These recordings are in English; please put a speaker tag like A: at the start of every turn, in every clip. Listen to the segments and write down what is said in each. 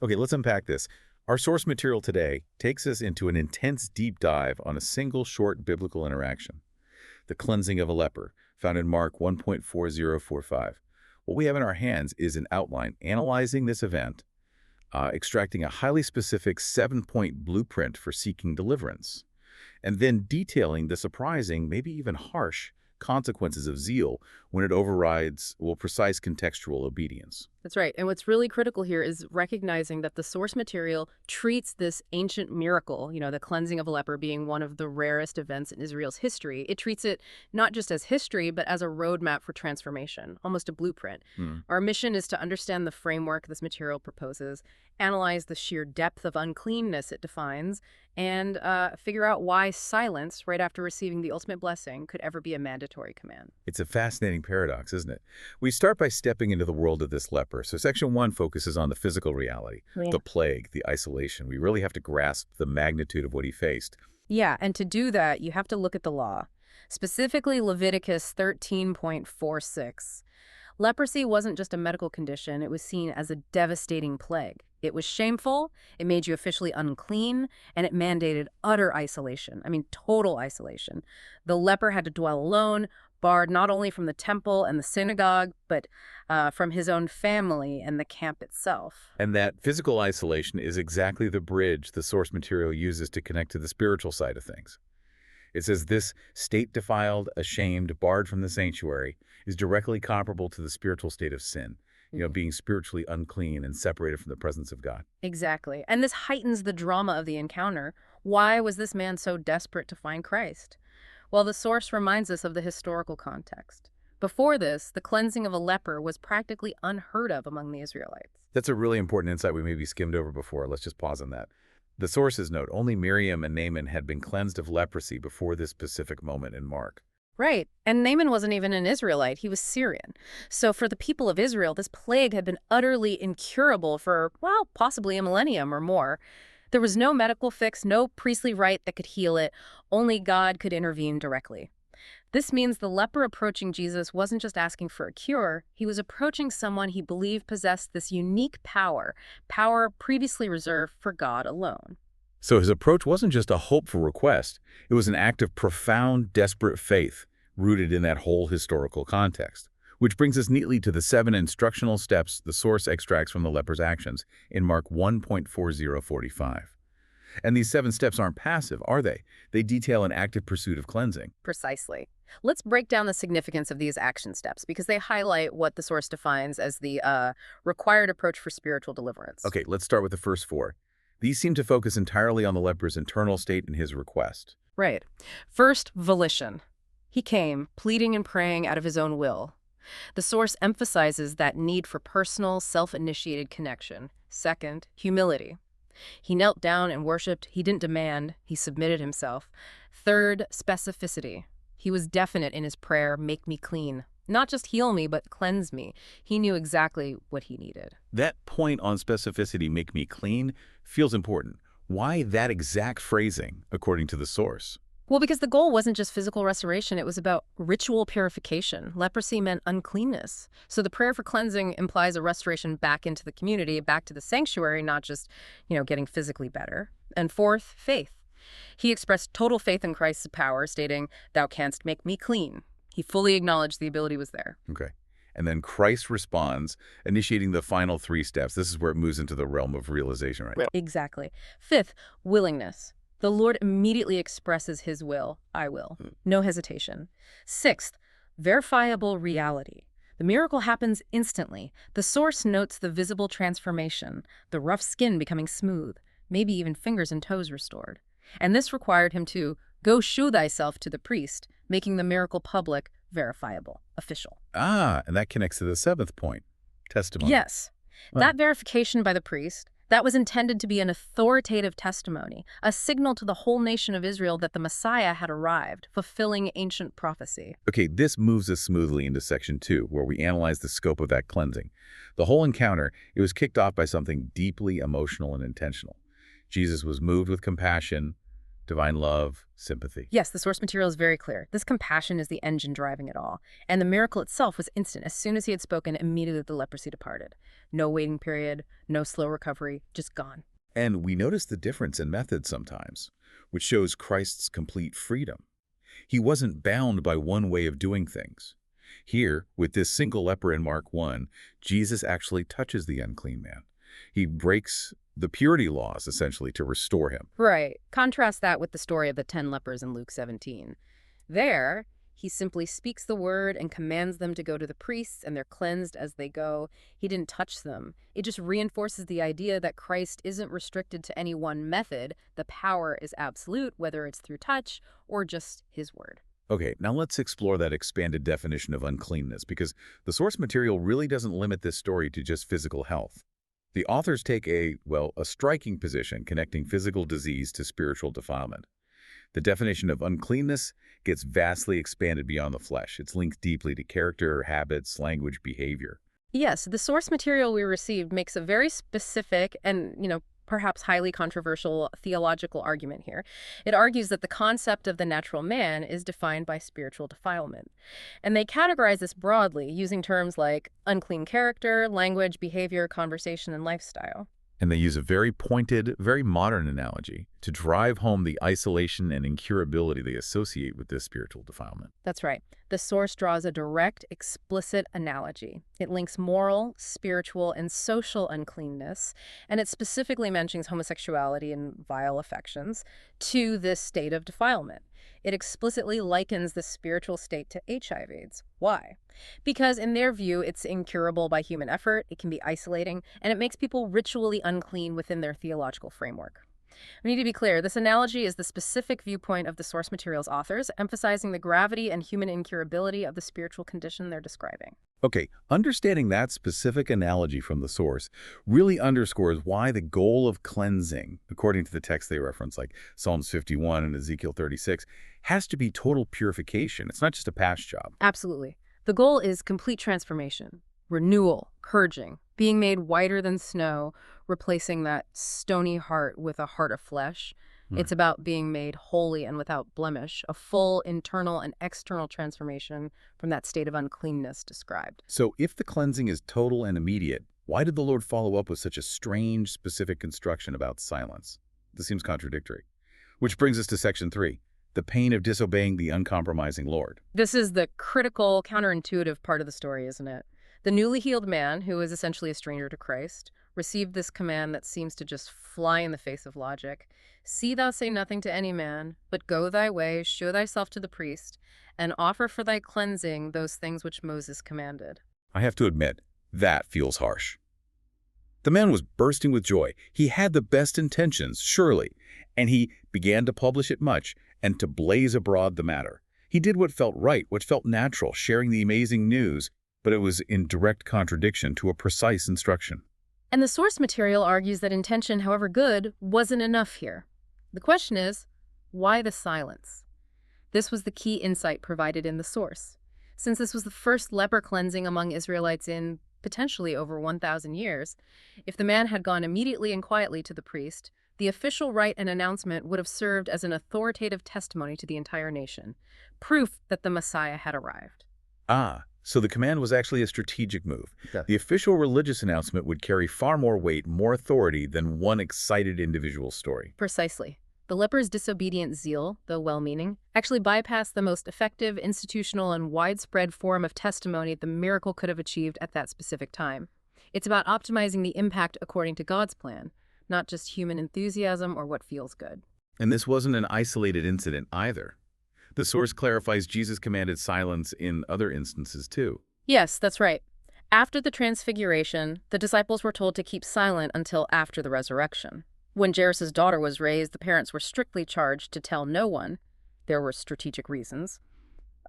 A: Okay, let's unpack this. Our source material today takes us into an intense deep dive on a single short biblical interaction, the cleansing of a leper, found in Mark 1.4045. What we have in our hands is an outline analyzing this event, extracting a highly specific 7-point blueprint for seeking deliverance, and then detailing the surprising, maybe even harsh, consequences of zeal when it overrides, well, precise contextual obedience.
B: That's right. And what's really critical here is recognizing that the source material treats this ancient miracle, the cleansing of a leper being one of the rarest events in Israel's history. It treats it not just as history, but as a roadmap for transformation, almost a blueprint. Our mission is to understand the framework this material proposes, analyze the sheer depth of uncleanness it defines, and figure out why silence right after receiving the ultimate blessing could ever be a mandatory command.
A: It's a fascinating paradox, isn't it? We start by stepping into the world of this leper. So Section 1 focuses on the physical reality, the plague, the isolation. We really have to grasp the magnitude of what he faced.
B: Yeah, and to do that, you have to look at the law, specifically Leviticus 13.46. Leprosy wasn't just a medical condition, it was seen as a devastating plague. It was shameful, it made you officially unclean, and it mandated utter isolation. I mean, total isolation. The leper had to dwell alone, barred not only from the temple and the synagogue, but from his own family and the camp itself.
A: And that physical isolation is exactly the bridge the source material uses to connect to the spiritual side of things. It says this state-defiled, ashamed, barred from the sanctuary is directly comparable to the spiritual state of sin, being spiritually unclean and separated from the presence of God.
B: Exactly. And this heightens the drama of the encounter. Why was this man so desperate to find Christ? Well, the source reminds us of the historical context. Before this, the cleansing of a leper was practically unheard of among the Israelites.
A: That's a really important insight we maybe skimmed over before. Let's just pause on that. The sources note only Miriam and Naaman had been cleansed of leprosy before this specific moment in Mark.
B: Right. And Naaman wasn't even an Israelite. He was Syrian. So for the people of Israel, this plague had been utterly incurable for, well, possibly a millennium or more. There was no medical fix, no priestly rite that could heal it. Only God could intervene directly. This means the leper approaching Jesus wasn't just asking for a cure. He was approaching someone he believed possessed this unique power previously reserved for God alone.
A: So his approach wasn't just a hopeful request. It was an act of profound, desperate faith rooted in that whole historical context. Which brings us neatly to the 7 instructional steps the source extracts from the leper's actions in Mark 1.4045. And these 7 steps aren't passive, are they? They detail an active pursuit of cleansing.
B: Precisely. Let's break down the significance of these action steps because they highlight what the source defines as the required approach for spiritual deliverance.
A: Okay, let's start with the first 4. These seem to focus entirely on the leper's internal state and his request.
B: Right. First, volition. He came, pleading and praying out of his own will. The source emphasizes that need for personal, self-initiated connection. Second, humility. He knelt down and worshipped. He didn't demand. He submitted himself. Third, specificity. He was definite in his prayer, make me clean. Not just heal me, but cleanse me. He knew exactly what he needed.
A: That point on specificity, make me clean, feels important. Why that exact phrasing, according to the source?
B: Well, because the goal wasn't just physical restoration, it was about ritual purification. Leprosy meant uncleanness. So the prayer for cleansing implies a restoration back into the community, back to the sanctuary, not just, getting physically better. And fourth, faith. He expressed total faith in Christ's power, stating, "Thou canst make me clean." He fully acknowledged the ability was there.
A: Okay. And then Christ responds, initiating the final 3 steps. This is where it moves into the realm of realization, right?
B: Exactly. Fifth, willingness. The Lord immediately expresses his will, I will. No hesitation. Sixth, verifiable reality. The miracle happens instantly. The source notes the visible transformation, the rough skin becoming smooth, maybe even fingers and toes restored. And this required him to go shew thyself to the priest, making the miracle public, verifiable, official.
A: And that connects to the 7th point, testimony.
B: Yes. That verification by the priest, that was intended to be an authoritative testimony, a signal to the whole nation of Israel that the Messiah had arrived, fulfilling ancient prophecy.
A: Okay, this moves us smoothly into Section 2, where we analyze the scope of that cleansing. The whole encounter, it was kicked off by something deeply emotional and intentional. Jesus was moved with compassion, divine love, sympathy.
B: Yes, the source material is very clear. This compassion is the engine driving it all. And the miracle itself was instant. As soon as he had spoken, immediately the leprosy departed. No waiting period, no slow recovery, just gone.
A: And we notice the difference in method sometimes, which shows Christ's complete freedom. He wasn't bound by one way of doing things. Here, with this single leper in Mark 1, Jesus actually touches the unclean man. He breaks the purity laws, essentially, to restore him.
B: Right. Contrast that with the story of the 10 lepers in Luke 17. There, he simply speaks the word and commands them to go to the priests, and they're cleansed as they go. He didn't touch them. It just reinforces the idea that Christ isn't restricted to any one method. The power is absolute, whether it's through touch or just his word.
A: Okay, now let's explore that expanded definition of uncleanness, because the source material really doesn't limit this story to just physical health. The authors take a striking position connecting physical disease to spiritual defilement. The definition of uncleanness gets vastly expanded beyond the flesh. It's linked deeply to character, habits, language, behavior.
B: Yes, the source material we received makes a very specific and, perhaps highly controversial theological argument here. It argues that the concept of the natural man is defined by spiritual defilement. And they categorize this broadly, using terms like unclean character, language, behavior, conversation, and lifestyle.
A: And they use a very pointed, very modern analogy to drive home the isolation and incurability they associate with this spiritual defilement.
B: That's right. The source draws a direct, explicit analogy. It links moral, spiritual, and social uncleanness, and it specifically mentions homosexuality and vile affections to this state of defilement. It explicitly likens the spiritual state to HIV/AIDS. Why? Because in their view, it's incurable by human effort, it can be isolating, and it makes people ritually unclean within their theological framework. We need to be clear, this analogy is the specific viewpoint of the source material's authors, emphasizing the gravity and human incurability of the spiritual condition they're describing.
A: Okay, understanding that specific analogy from the source really underscores why the goal of cleansing, according to the text they reference, like Psalms 51 and Ezekiel 36, has to be total purification. It's not just a patch job.
B: Absolutely. The goal is complete transformation, renewal, purging, being made whiter than snow, replacing that stony heart with a heart of flesh. It's about being made holy and without blemish, a full internal and external transformation from that state of uncleanness described.
A: So if the cleansing is total and immediate, why did the Lord follow up with such a strange, specific instruction about silence? This seems contradictory. Which brings us to section 3, the pain of disobeying the uncompromising Lord.
B: This is the critical, counterintuitive part of the story, isn't it? The newly healed man, who is essentially a stranger to Christ, received this command that seems to just fly in the face of logic. See thou say nothing to any man, but go thy way, show thyself to the priest, and offer for thy cleansing those things which Moses commanded.
A: I have to admit, that feels harsh. The man was bursting with joy. He had the best intentions, surely, and he began to publish it much and to blaze abroad the matter. He did what felt right, what felt natural, sharing the amazing news, but it was in direct contradiction to a precise instruction.
B: And the source material argues that intention, however good, wasn't enough here. The question is, why the silence? This was the key insight provided in the source. Since this was the first leper cleansing among Israelites in potentially over 1,000 years, if the man had gone immediately and quietly to the priest, the official rite and announcement would have served as an authoritative testimony to the entire nation, proof that the Messiah had arrived.
A: So the command was actually a strategic move.
C: Yeah.
A: The official religious announcement would carry far more weight, more authority than one excited individual's story.
B: Precisely. The leper's disobedient zeal, though well-meaning, actually bypassed the most effective, institutional, and widespread form of testimony the miracle could have achieved at that specific time. It's about optimizing the impact according to God's plan, not just human enthusiasm or what feels good.
A: And this wasn't an isolated incident either. The source clarifies Jesus commanded silence in other instances too.
B: Yes, that's right. After the transfiguration, the disciples were told to keep silent until after the resurrection. When Jairus' daughter was raised, the parents were strictly charged to tell no one. There were strategic reasons.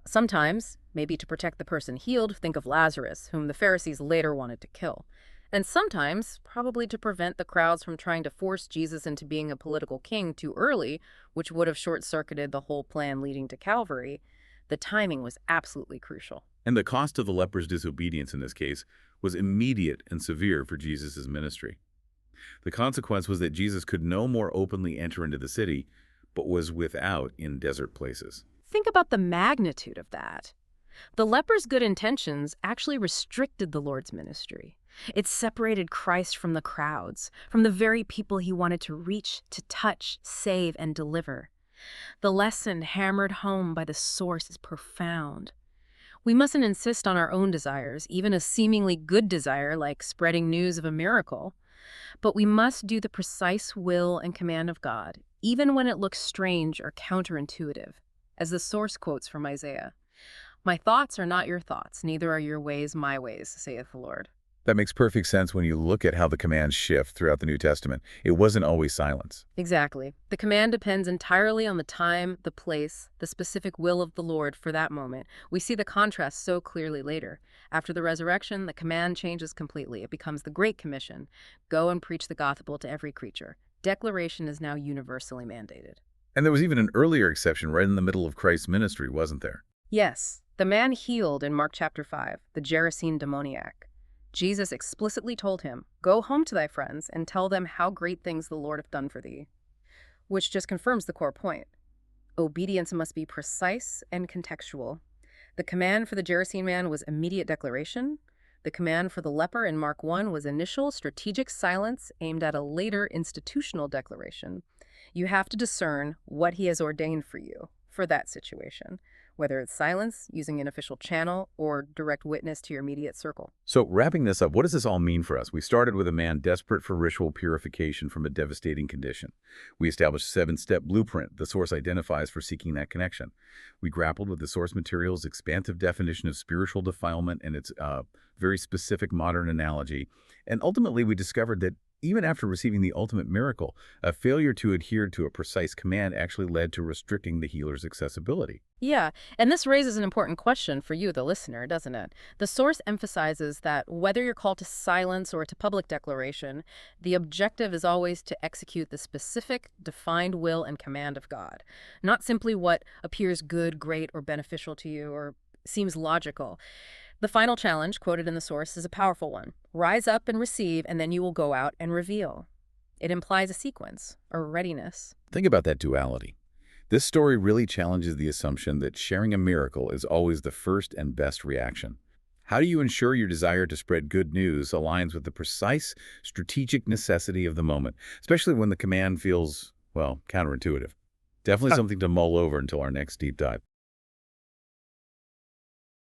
B: Sometimes, maybe to protect the person healed, think of Lazarus, whom the Pharisees later wanted to kill. And sometimes, probably to prevent the crowds from trying to force Jesus into being a political king too early, which would have short-circuited the whole plan leading to Calvary, the timing was absolutely crucial.
A: And the cost of the leper's disobedience in this case was immediate and severe for Jesus' ministry. The consequence was that Jesus could no more openly enter into the city, but was without in desert places.
B: Think about the magnitude of that. The leper's good intentions actually restricted the Lord's ministry. It separated Christ from the crowds, from the very people he wanted to reach, to touch, save, and deliver. The lesson hammered home by the source is profound. We mustn't insist on our own desires, even a seemingly good desire like spreading news of a miracle. But we must do the precise will and command of God, even when it looks strange or counterintuitive. As the source quotes from Isaiah, "My thoughts are not your thoughts, neither are your ways my ways, saith the Lord."
A: That makes perfect sense when you look at how the commands shift throughout the New Testament. It wasn't always silence.
B: Exactly. The command depends entirely on the time, the place, the specific will of the Lord for that moment. We see the contrast so clearly later. After the resurrection, the command changes completely. It becomes the Great Commission. Go and preach the gospel to every creature. Declaration is now universally mandated.
A: And there was even an earlier exception right in the middle of Christ's ministry, wasn't there?
B: Yes, the man healed in Mark chapter 5, the Gerasene demoniac. Jesus explicitly told him, "Go home to thy friends and tell them how great things the Lord hath done for thee," which just confirms the core point. Obedience must be precise and contextual. The command for the Gerasene man was immediate declaration. The command for the leper in Mark 1 was initial strategic silence aimed at a later institutional declaration. You have to discern what he has ordained for you for that situation, whether it's silence, using an official channel, or direct witness to your immediate circle.
A: So wrapping this up, what does this all mean for us? We started with a man desperate for ritual purification from a devastating condition. We established a 7-step blueprint the source identifies for seeking that connection. We grappled with the source material's expansive definition of spiritual defilement and its very specific modern analogy. And ultimately, we discovered that even after receiving the ultimate miracle, a failure to adhere to a precise command actually led to restricting the healer's accessibility.
B: Yeah, and this raises an important question for you, the listener, doesn't it? The source emphasizes that whether you're called to silence or to public declaration, the objective is always to execute the specific, defined will and command of God, not simply what appears good, great, or beneficial to you or seems logical. The final challenge, quoted in the source, is a powerful one. Rise up and receive, and then you will go out and reveal. It implies a sequence, or readiness.
A: Think about that duality. This story really challenges the assumption that sharing a miracle is always the first and best reaction. How do you ensure your desire to spread good news aligns with the precise, strategic necessity of the moment, especially when the command feels, well, counterintuitive? Definitely something to mull over until our next deep dive.